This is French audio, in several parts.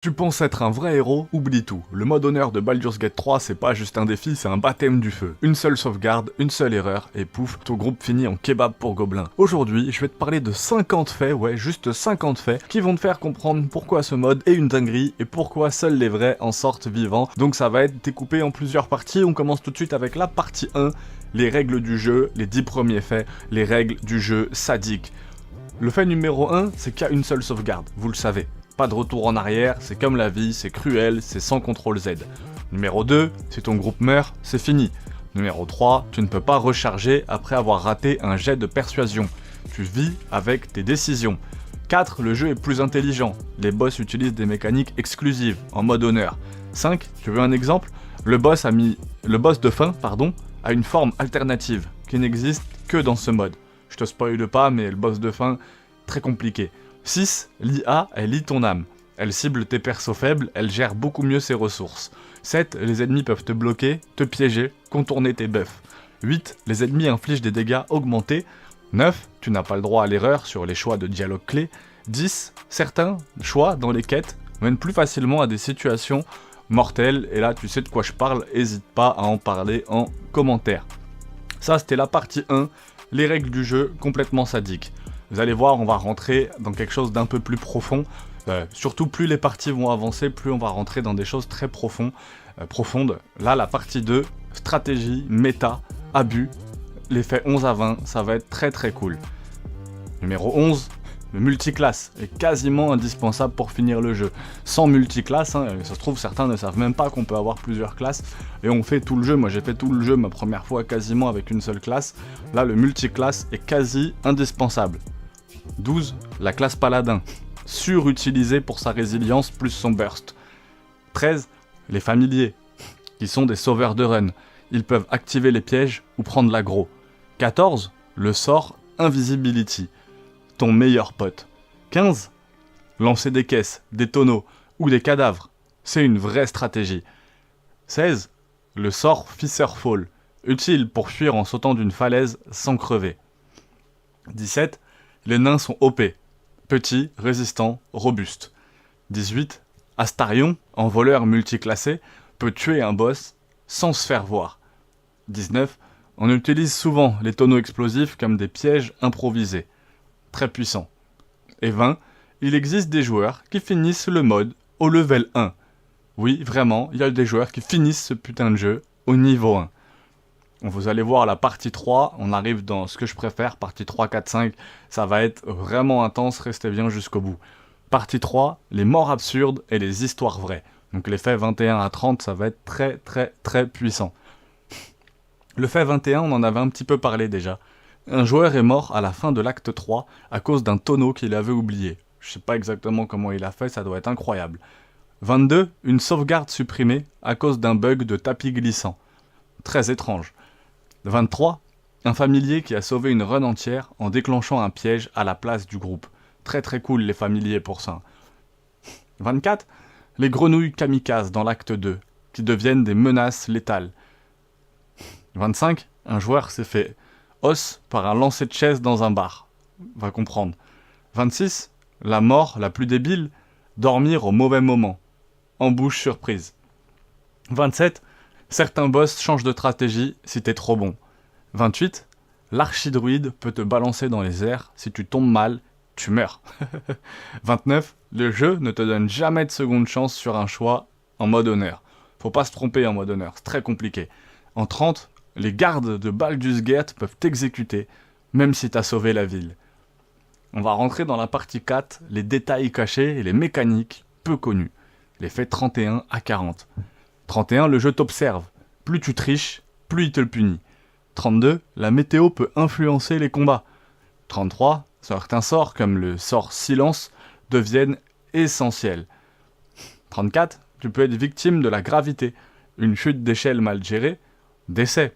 Tu penses être un vrai héros? Oublie tout. Le mode honneur de Baldur's Gate 3, c'est pas juste un défi, c'est un baptême du feu. Une seule sauvegarde, une seule erreur, et pouf, ton groupe finit en kebab pour gobelins. Aujourd'hui, je vais te parler de 50 faits, ouais, juste 50 faits, qui vont te faire comprendre pourquoi ce mode est une dinguerie, et pourquoi seuls les vrais en sortent vivants. Donc ça va être découpé en plusieurs parties, on commence tout de suite avec la partie 1, les règles du jeu, les 10 premiers faits, les règles du jeu sadique. Le fait numéro 1, c'est qu'il y a une seule sauvegarde, vous le savez. Pas de retour en arrière, c'est comme la vie, c'est cruel, c'est sans contrôle Z. Numéro 2, si ton groupe meurt, c'est fini. Numéro 3, tu ne peux pas recharger après avoir raté un jet de persuasion. Tu vis avec tes décisions. 4, le jeu est plus intelligent. Les boss utilisent des mécaniques exclusives, en mode honneur. 5, tu veux un exemple? Le boss de fin, a une forme alternative, qui n'existe que dans ce mode. Je te spoile pas, mais le boss de fin, très compliqué. 6. L'IA, elle lit ton âme. Elle cible tes persos faibles, elle gère beaucoup mieux ses ressources. 7. Les ennemis peuvent te bloquer, te piéger, contourner tes buffs. 8. Les ennemis infligent des dégâts augmentés. 9. Tu n'as pas le droit à l'erreur sur les choix de dialogue clés. 10. Certains choix dans les quêtes mènent plus facilement à des situations mortelles. Et là, tu sais de quoi je parle, n'hésite pas à en parler en commentaire. Ça, c'était la partie 1, les règles du jeu complètement sadiques. Vous allez voir, on va rentrer dans quelque chose d'un peu plus profond. Surtout, plus les parties vont avancer, plus on va rentrer dans des choses très profondes. Là, la partie 2, stratégie, méta, abus, les faits 11 à 20, ça va être très très cool. Numéro 11, le multiclasse est quasiment indispensable pour finir le jeu. Sans multiclasse, ça se trouve, certains ne savent même pas qu'on peut avoir plusieurs classes. Et on fait tout le jeu, moi j'ai fait tout le jeu ma première fois quasiment avec une seule classe. Là, le multiclasse est quasi indispensable. 12. La classe paladin, surutilisée pour sa résilience plus son burst. 13. Les familiers, qui sont des sauveurs de run. Ils peuvent activer les pièges ou prendre l'aggro. 14. Le sort Invisibility, ton meilleur pote. 15. Lancer des caisses, des tonneaux ou des cadavres, c'est une vraie stratégie. 16. Le sort Fisherfall, utile pour fuir en sautant d'une falaise sans crever. 17. Les nains sont OP, petits, résistants, robustes. 18. Astarion, en voleur multiclassé, peut tuer un boss sans se faire voir. 19. On utilise souvent les tonneaux explosifs comme des pièges improvisés. Très puissant. Et 20. Il existe des joueurs qui finissent le mode au level 1. Oui, vraiment, il y a des joueurs qui finissent ce putain de jeu au niveau 1. Vous allez voir la partie 3, on arrive dans ce que je préfère, partie 3, 4, 5, ça va être vraiment intense, restez bien jusqu'au bout. Partie 3, les morts absurdes et les histoires vraies. Donc les faits 21 à 30, ça va être très très très puissant. Le fait 21, on en avait un petit peu parlé déjà. Un joueur est mort à la fin de l'acte 3 à cause d'un tonneau qu'il avait oublié. Je sais pas exactement comment il a fait, ça doit être incroyable. 22, une sauvegarde supprimée à cause d'un bug de tapis glissant. Très étrange. 23, un familier qui a sauvé une run entière en déclenchant un piège à la place du groupe. Très très cool les familiers pour ça. 24, les grenouilles kamikazes dans l'acte 2, qui deviennent des menaces létales. 25, un joueur s'est fait os par un lancer de chaise dans un bar. Va comprendre. 26, la mort la plus débile, dormir au mauvais moment. Embouche surprise. 27, certains boss changent de stratégie si t'es trop bon. 28, l'archidruide peut te balancer dans les airs, si tu tombes mal, tu meurs. 29, le jeu ne te donne jamais de seconde chance sur un choix en mode honneur. Faut pas se tromper en mode honneur, c'est très compliqué. En 30, les gardes de Baldur's Gate peuvent t'exécuter, même si t'as sauvé la ville. On va rentrer dans la partie 4, les détails cachés et les mécaniques peu connues. Les faits 31 à 40. 31, le jeu t'observe. Plus tu triches, plus il te le punit. 32, la météo peut influencer les combats. 33, certains sorts, comme le sort silence, deviennent essentiels. 34, tu peux être victime de la gravité. Une chute d'échelle mal gérée, décès.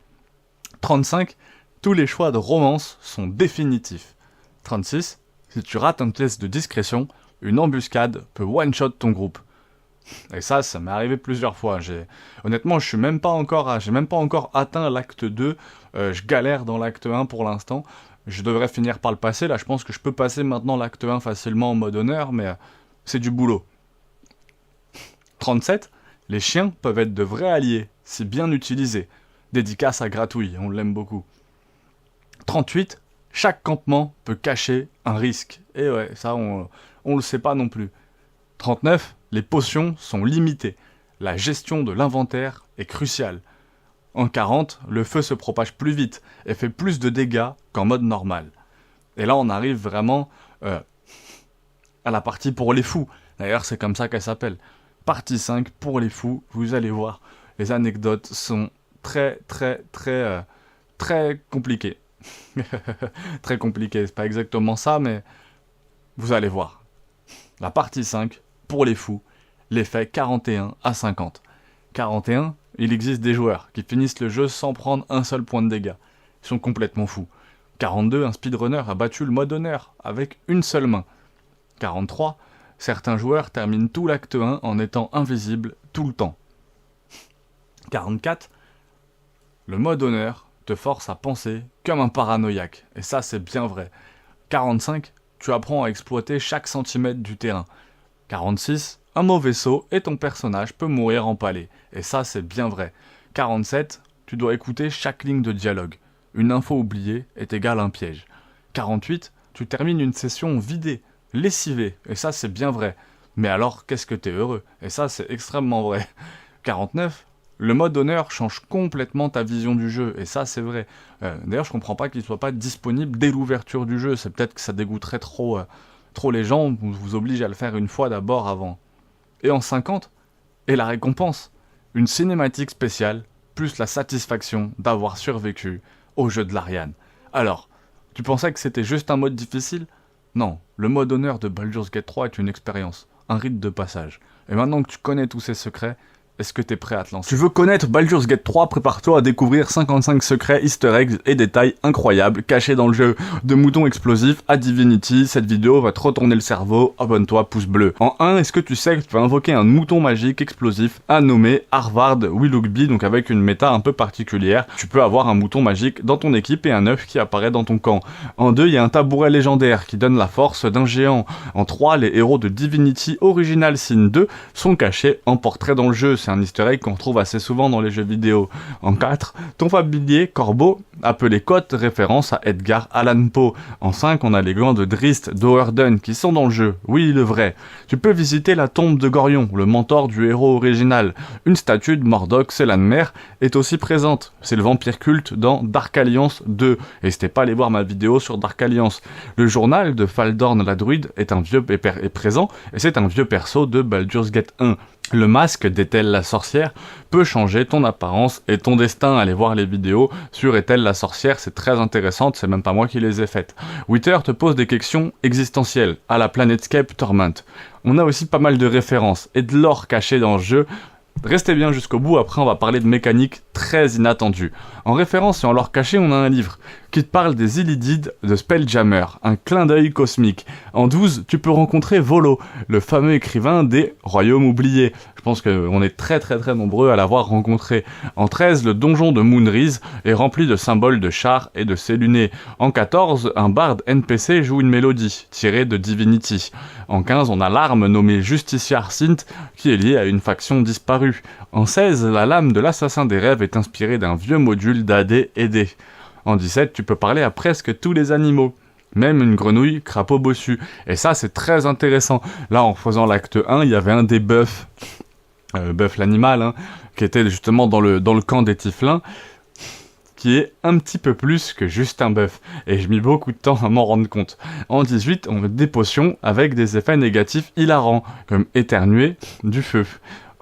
35, tous les choix de romance sont définitifs. 36, si tu rates un test de discrétion, une embuscade peut one-shot ton groupe. Et ça m'est arrivé plusieurs fois. Honnêtement, j'ai même pas encore atteint l'acte 2. Je galère dans l'acte 1 pour l'instant. Je devrais finir par le passer. Là, je pense que je peux passer maintenant l'acte 1 facilement en mode honneur, mais c'est du boulot. 37, les chiens peuvent être de vrais alliés, si bien utilisés. Dédicace à Gratouille, on l'aime beaucoup. 38, chaque campement peut cacher un risque. Et ouais, ça on le sait pas non plus. 39, les potions sont limitées. La gestion de l'inventaire est cruciale. En 40, le feu se propage plus vite et fait plus de dégâts qu'en mode normal. Et là on arrive vraiment à la partie pour les fous. D'ailleurs c'est comme ça qu'elle s'appelle. Partie 5 pour les fous, vous allez voir. Les anecdotes sont très compliquées. Très compliquées, c'est pas exactement ça, mais vous allez voir. La partie 5 pour les fous, l'effet 41 à 50. 41, il existe des joueurs qui finissent le jeu sans prendre un seul point de dégâts. Ils sont complètement fous. 42, un speedrunner a battu le mode honneur avec une seule main. 43, certains joueurs terminent tout l'acte 1 en étant invisibles tout le temps. 44, le mode honneur te force à penser comme un paranoïaque, et ça c'est bien vrai. 45, tu apprends à exploiter chaque centimètre du terrain. 46, un mauvais saut et ton personnage peut mourir empalé, et ça c'est bien vrai. 47, tu dois écouter chaque ligne de dialogue. Une info oubliée est égale à un piège. 48, tu termines une session vidée, lessivée, et ça c'est bien vrai. Mais alors qu'est-ce que t'es heureux, et ça c'est extrêmement vrai. 49, le mode honneur change complètement ta vision du jeu, et ça c'est vrai. D'ailleurs je comprends pas qu'il soit pas disponible dès l'ouverture du jeu, c'est peut-être que ça dégoûterait trop les gens, vous oblige à le faire une fois d'abord avant. Et en 50, et la récompense, une cinématique spéciale, plus la satisfaction d'avoir survécu au jeu de l'Ariane. Alors, tu pensais que c'était juste un mode difficile ? Non, le mode honneur de Baldur's Gate 3 est une expérience, un rite de passage. Et maintenant que tu connais tous ces secrets, est-ce que t'es prêt à te lancer ? Tu veux connaître Baldur's Gate 3, prépare-toi à découvrir 55 secrets, easter eggs et détails incroyables cachés dans le jeu. De moutons explosifs à Divinity, cette vidéo va te retourner le cerveau, abonne-toi, pouce bleu. En 1, est-ce que tu sais que tu vas invoquer un mouton magique explosif à nommer Harvard Willoughby, donc avec une méta un peu particulière. Tu peux avoir un mouton magique dans ton équipe et un œuf qui apparaît dans ton camp. En 2, il y a un tabouret légendaire qui donne la force d'un géant. En 3, les héros de Divinity Original Sin 2 sont cachés en portrait dans le jeu. C'est un easter egg qu'on retrouve assez souvent dans les jeux vidéo. En 4, ton familier, Corbeau, appelé Cotte, référence à Edgar Allan Poe. En 5, on a les glands de Drist d'Oerden qui sont dans le jeu. Oui, le vrai. Tu peux visiter la tombe de Gorion, le mentor du héros original. Une statue de Mordok, Selanmer, est aussi présente. C'est le vampire culte dans Dark Alliance 2. N'hésitez pas à aller voir ma vidéo sur Dark Alliance. Le journal de Faldorn la druide est présent, et c'est un vieux perso de Baldur's Gate 1. Le masque d'Ethel la sorcière peut changer ton apparence et ton destin. Allez voir les vidéos sur Ethel la sorcière, c'est très intéressant, c'est même pas moi qui les ai faites. Wither te pose des questions existentielles, à la Planetscape Torment. On a aussi pas mal de références et de lore caché dans le jeu. Restez bien jusqu'au bout, après on va parler de mécaniques très inattendues. En référence et en lore caché, on a un livre qui te parle des Illidides de Spelljammer, un clin d'œil cosmique. En 12, tu peux rencontrer Volo, le fameux écrivain des Royaumes oubliés. Je pense qu'on est très nombreux à l'avoir rencontré. En 13, le donjon de Moonrise est rempli de symboles de chars et de célunés. En 14, un barde NPC joue une mélodie, tirée de Divinity. En 15, on a l'arme nommée Justiciar Sint, qui est liée à une faction disparue. En 16, la lame de l'assassin des rêves est inspirée d'un vieux module d'AD&D. En 17, tu peux parler à presque tous les animaux. Même une grenouille, crapaud bossu. Et ça, c'est très intéressant. Là, en faisant l'acte 1, il y avait un des bœufs, bœuf l'animal, qui était justement dans le camp des Tieflins, qui est un petit peu plus que juste un bœuf. Et j'ai mis beaucoup de temps à m'en rendre compte. En 18, on a des potions avec des effets négatifs hilarants, comme éternuer du feu.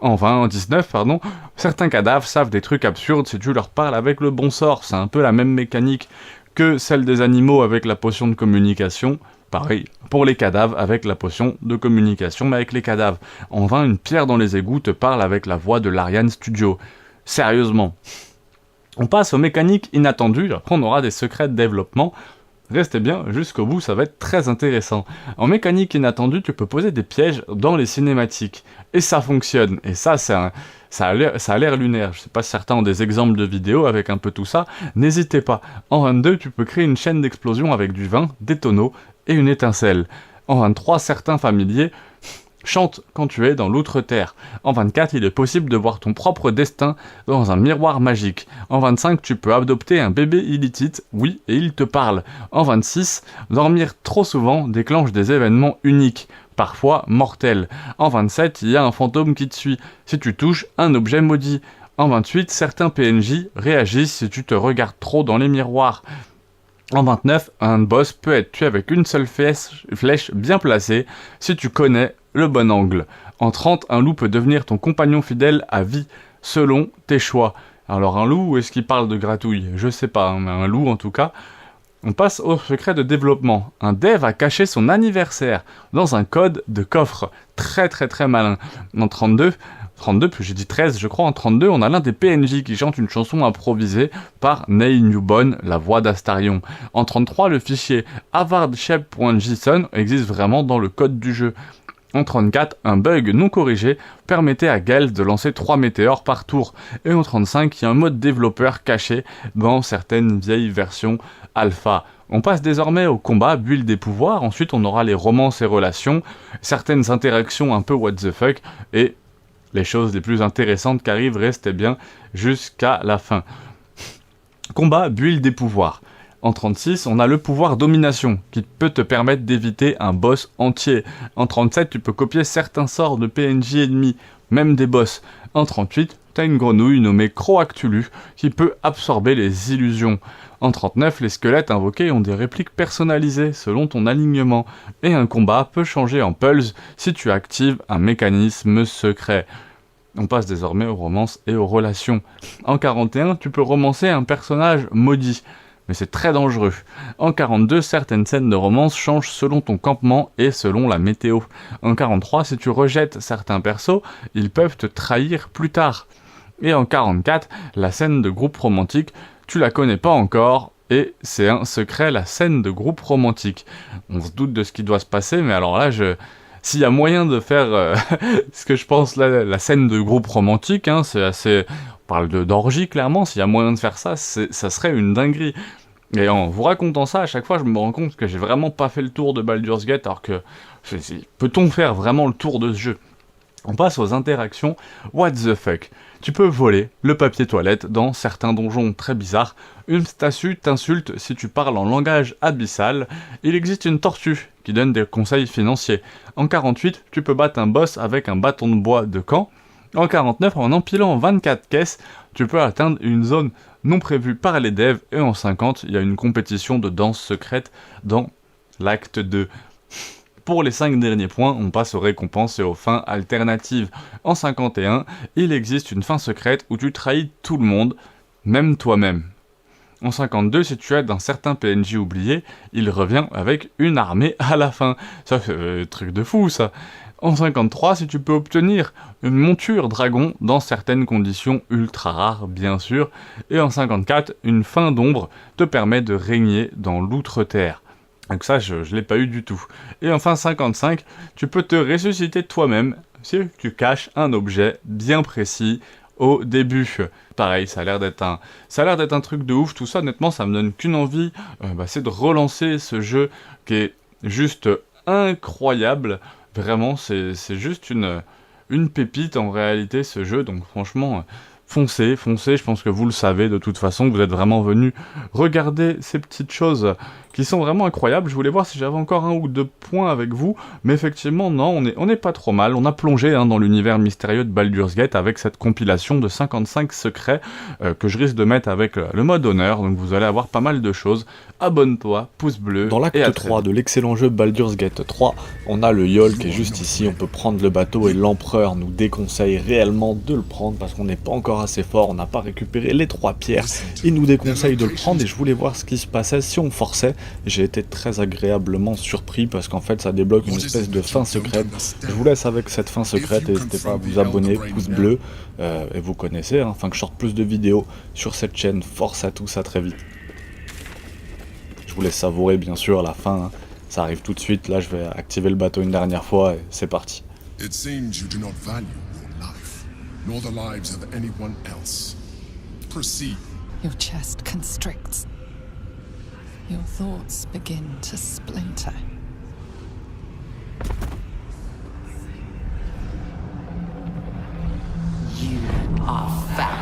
En 19, certains cadavres savent des trucs absurdes si tu leur parles avec le bon sort. C'est un peu la même mécanique que celle des animaux avec la potion de communication. Pareil, pour les cadavres avec la potion de communication, mais avec les cadavres. En 20, une pierre dans les égouts te parle avec la voix de l'Ariane Studio. Sérieusement. On passe aux mécaniques inattendues, après on aura des secrets de développement. Restez bien jusqu'au bout, ça va être très intéressant. En mécanique inattendue, tu peux poser des pièges dans les cinématiques. Et ça fonctionne. Et ça a l'air lunaire. Je sais pas si certains ont des exemples de vidéos avec un peu tout ça. N'hésitez pas. En 22, tu peux créer une chaîne d'explosion avec du vin, des tonneaux et une étincelle. En 23, certains familiers Chante quand tu es dans l'outre-terre. En 24, il est possible de voir ton propre destin dans un miroir magique. En 25, tu peux adopter un bébé illitite, oui, et il te parle. En 26, dormir trop souvent déclenche des événements uniques, parfois mortels. En 27, il y a un fantôme qui te suit, si tu touches un objet maudit. En 28, certains PNJ réagissent si tu te regardes trop dans les miroirs. En 29, un boss peut être tué avec une seule flèche bien placée si tu connais le bon angle. En 30, un loup peut devenir ton compagnon fidèle à vie, selon tes choix. Alors un loup, ou est-ce qu'il parle de gratouille? Je sais pas, mais un loup en tout cas. On passe au secret de développement. Un dev a caché son anniversaire dans un code de coffre. Très très très malin. En 32, puis j'ai dit 13, je crois, en 32, on a l'un des PNJ qui chante une chanson improvisée par Ney Newbon, la voix d'Astarion. En 33, le fichier havardshep.json existe vraiment dans le code du jeu. En 34, un bug non corrigé permettait à Gale de lancer 3 météores par tour. Et en 35, il y a un mode développeur caché dans certaines vieilles versions alpha. On passe désormais au combat, build des pouvoirs, ensuite on aura les romances et relations, certaines interactions un peu what the fuck, et les choses les plus intéressantes qui arrivent, restez bien jusqu'à la fin. Combat, build des pouvoirs. En 36, on a le pouvoir domination, qui peut te permettre d'éviter un boss entier. En 37, tu peux copier certains sorts de PNJ ennemis, même des boss. En 38, t'as une grenouille nommée Croactulu, qui peut absorber les illusions. En 39, les squelettes invoqués ont des répliques personnalisées selon ton alignement, et un combat peut changer en pulse si tu actives un mécanisme secret. On passe désormais aux romances et aux relations. En 41, tu peux romancer un personnage maudit, mais c'est très dangereux. En 42, certaines scènes de romance changent selon ton campement et selon la météo. En 43, si tu rejettes certains persos, ils peuvent te trahir plus tard. Et en 44, la scène de groupe romantique, tu la connais pas encore, et c'est un secret, la scène de groupe romantique. On se doute de ce qui doit se passer, mais alors là, s'il y a moyen de faire ce que je pense là, la scène de groupe romantique, hein, c'est assez... On parle d'orgie clairement, s'il y a moyen de faire ça, ça serait une dinguerie. Et en vous racontant ça, à chaque fois, je me rends compte que j'ai vraiment pas fait le tour de Baldur's Gate, alors que... Peut-on faire vraiment le tour de ce jeu? On passe aux interactions what the fuck. Tu peux voler le papier toilette dans certains donjons très bizarres. Une statue t'insulte si tu parles en langage abyssal. Il existe une tortue qui donne des conseils financiers. En 48, tu peux battre un boss avec un bâton de bois de camp. En 49, en empilant 24 caisses, tu peux atteindre une zone non prévue par les devs. Et en 50, il y a une compétition de danse secrète dans l'acte 2. Pour les 5 derniers points, on passe aux récompenses et aux fins alternatives. En 51, il existe une fin secrète où tu trahis tout le monde, même toi-même. En 52, si tu aides un certain PNJ oublié, il revient avec une armée à la fin. Ça fait truc de fou, ça. En 53, si tu peux obtenir une monture dragon dans certaines conditions ultra rares, bien sûr. Et en 54, une fin d'ombre te permet de régner dans l'outre-terre. Donc ça, je l'ai pas eu du tout. Et enfin 55, tu peux te ressusciter toi-même si tu caches un objet bien précis au début. Pareil, ça a l'air d'être un truc de ouf, tout ça, honnêtement, ça me donne qu'une envie, c'est de relancer ce jeu qui est juste incroyable. Vraiment, c'est juste une pépite en réalité, ce jeu, donc franchement... Foncez, je pense que vous le savez de toute façon, vous êtes vraiment venus regarder ces petites choses qui sont vraiment incroyables. Je voulais voir si j'avais encore 1 ou 2 points avec vous, mais effectivement non, on est pas trop mal. On a plongé dans l'univers mystérieux de Baldur's Gate avec cette compilation de 55 secrets que je risque de mettre avec le mode honneur, donc vous allez avoir pas mal de choses. Abonne-toi, pouce bleu. Dans l'acte 3 de l'excellent jeu Baldur's Gate 3, on a le Yol qui est juste ici, on peut prendre le bateau et l'empereur nous déconseille réellement de le prendre parce qu'on n'est pas encore assez fort, on n'a pas récupéré les 3 pierres, il nous déconseille de le prendre et je voulais voir ce qui se passait si on forçait. J'ai été très agréablement surpris parce qu'en fait ça débloque une espèce de fin secrète. Je vous laisse avec cette fin secrète et n'hésitez pas à vous abonner, pouce bleu, et vous connaissez, afin que je sorte plus de vidéos sur cette chaîne. Force à tous, à très vite. Je vous laisse savourer bien sûr la fin, ça arrive tout de suite, là je vais activer le bateau une dernière fois et c'est parti. It seems you do not value your life, nor the lives of anyone else. Proceed. Your chest constricts. Your thoughts begin to splinter. are found.